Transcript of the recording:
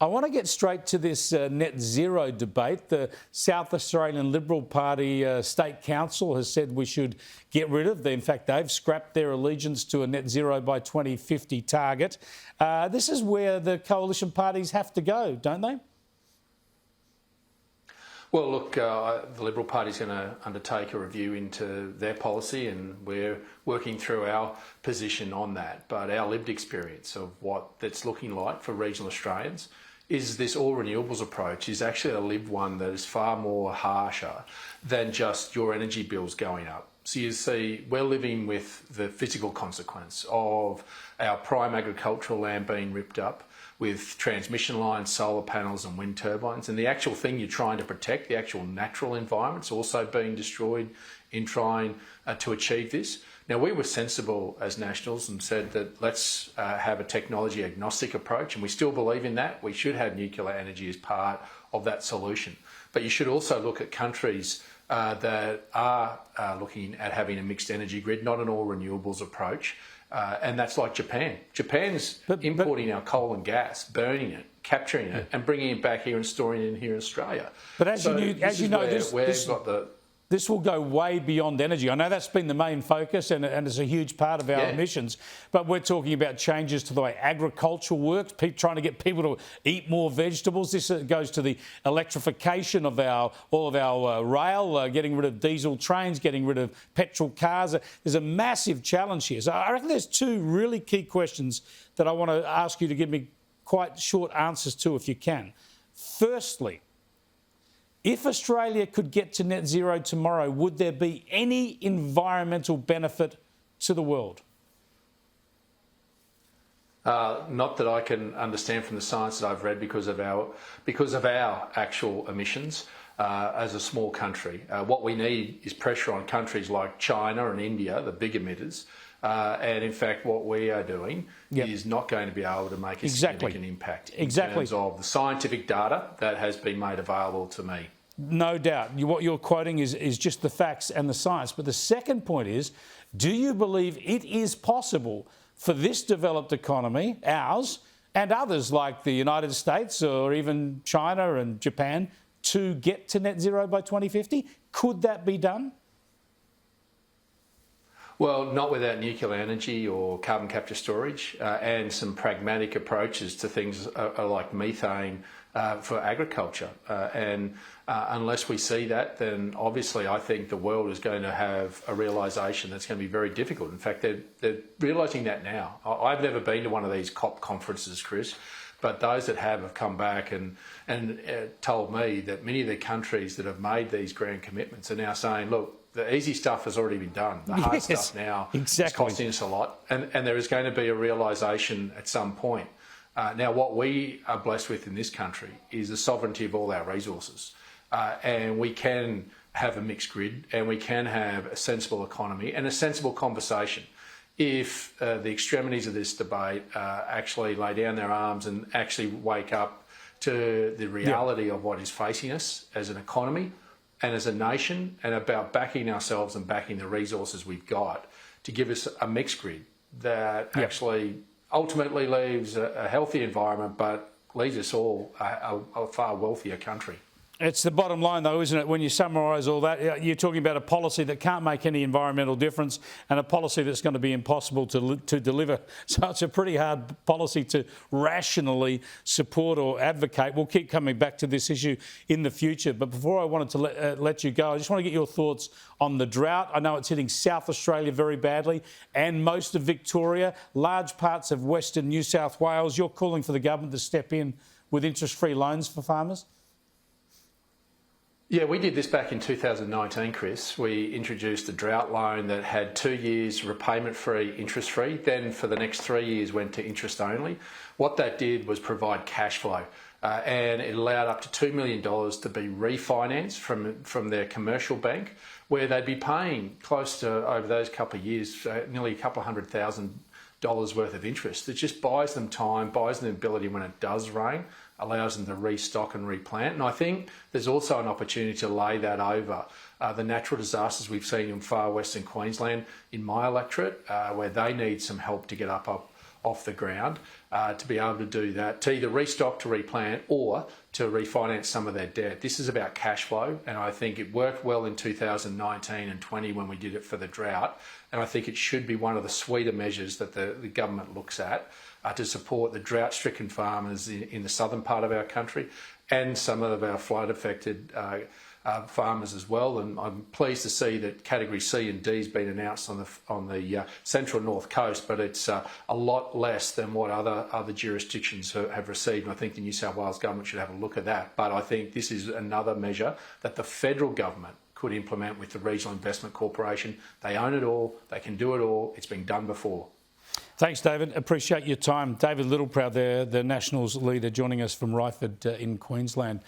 I want to get straight to this net zero debate. The South Australian Liberal Party State Council has said we should get rid of, in fact, they've scrapped their allegiance to a net zero by 2050 target. This is where the coalition parties have to go, don't they? Well, look, the Liberal Party is going to undertake a review into their policy, and we're working through our position on that. But our lived experience of what that's looking like for regional Australians is this all renewables approach is actually a lived one that is far more harsher than just your energy bills going up. So you see, we're living with the physical consequence of our prime agricultural land being ripped up, with transmission lines, solar panels and wind turbines. And the actual thing you're trying to protect, the actual natural environment, is also being destroyed in trying to achieve this. Now, we were sensible as Nationals and said that let's have a technology agnostic approach, and we still believe in that. We should have nuclear energy as part of that solution. But you should also look at countries that are looking at having a mixed energy grid, not an all renewables approach. And that's like Japan. Japan's importing our coal and gas, burning it, capturing it, and bringing it back here and storing it in here in Australia. But as you know, this will go way beyond energy. I know that's been the main focus and it's a huge part of our emissions, but we're talking about changes to the way agriculture works, trying to get people to eat more vegetables. This goes to the electrification of all of our rail, getting rid of diesel trains, getting rid of petrol cars. There's a massive challenge here. So I reckon there's two really key questions that I want to ask you to give me quite short answers to, if you can. Firstly, if Australia could get to net zero tomorrow, would there be any environmental benefit to the world? Not that I can understand from the science that I've read because of our actual emissions as a small country. What we need is pressure on countries like China and India, the big emitters. And in fact, what we are doing is not going to be able to make a significant impact in terms of the scientific data that has been made available to me. No doubt. What you're quoting is just the facts and the science. But the second point is, do you believe it is possible for this developed economy, ours, and others like the United States or even China and Japan, to get to net zero by 2050? Could that be done? Well, not without nuclear energy or carbon capture storage and some pragmatic approaches to things like methane for agriculture. And unless we see that, then obviously I think the world is going to have a realisation that's going to be very difficult. In fact, they're realising that now. I've never been to one of these COP conferences, Chris, but those that have come back and told me that many of the countries that have made these grand commitments are now saying, look, the easy stuff has already been done. The hard stuff now is costing us a lot. And there is going to be a realisation at some point. Now, what we are blessed with in this country is the sovereignty of all our resources. And we can have a mixed grid and we can have a sensible economy and a sensible conversation. If the extremities of this debate actually lay down their arms and actually wake up to the reality of what is facing us as an economy and as a nation, and about backing ourselves and backing the resources we've got to give us a mixed grid that actually ultimately leaves a healthy environment, but leaves us all a far wealthier country. It's the bottom line, though, isn't it? When you summarise all that, you're talking about a policy that can't make any environmental difference and a policy that's going to be impossible to deliver. So it's a pretty hard policy to rationally support or advocate. We'll keep coming back to this issue in the future. But before I wanted to let you go, I just want to get your thoughts on the drought. I know it's hitting South Australia very badly and most of Victoria, large parts of Western New South Wales. You're calling for the government to step in with interest-free loans for farmers? Yeah, we did this back in 2019, Chris. We introduced a drought loan that had 2 years repayment-free, interest-free. Then for the next 3 years went to interest only. What that did was provide cash flow and it allowed up to $2 million to be refinanced from their commercial bank, where they'd be paying close to, over those couple of years, nearly a couple of $100,000 worth of interest. It just buys them time, buys them the ability when it does rain, allows them to restock and replant. And I think there's also an opportunity to lay that over the natural disasters we've seen in far western Queensland, in my electorate, where they need some help to get up off the ground to be able to do that, to either restock, to replant, or to refinance some of their debt. This is about cash flow, and I think it worked well in 2019 and 20 when we did it for the drought, and I think it should be one of the sweeter measures that the government looks at to support the drought-stricken farmers in the southern part of our country and some of our flood-affected farmers as well. And I'm pleased to see that Category C and D has been announced on the central north coast, but it's a lot less than what other jurisdictions have received. And I think the New South Wales government should have a look at that. But I think this is another measure that the federal government could implement with the Regional Investment Corporation. They own it all. They can do it all. It's been done before. Thanks, David. Appreciate your time. David Littleproud there, the Nationals leader, joining us from Ryford in Queensland.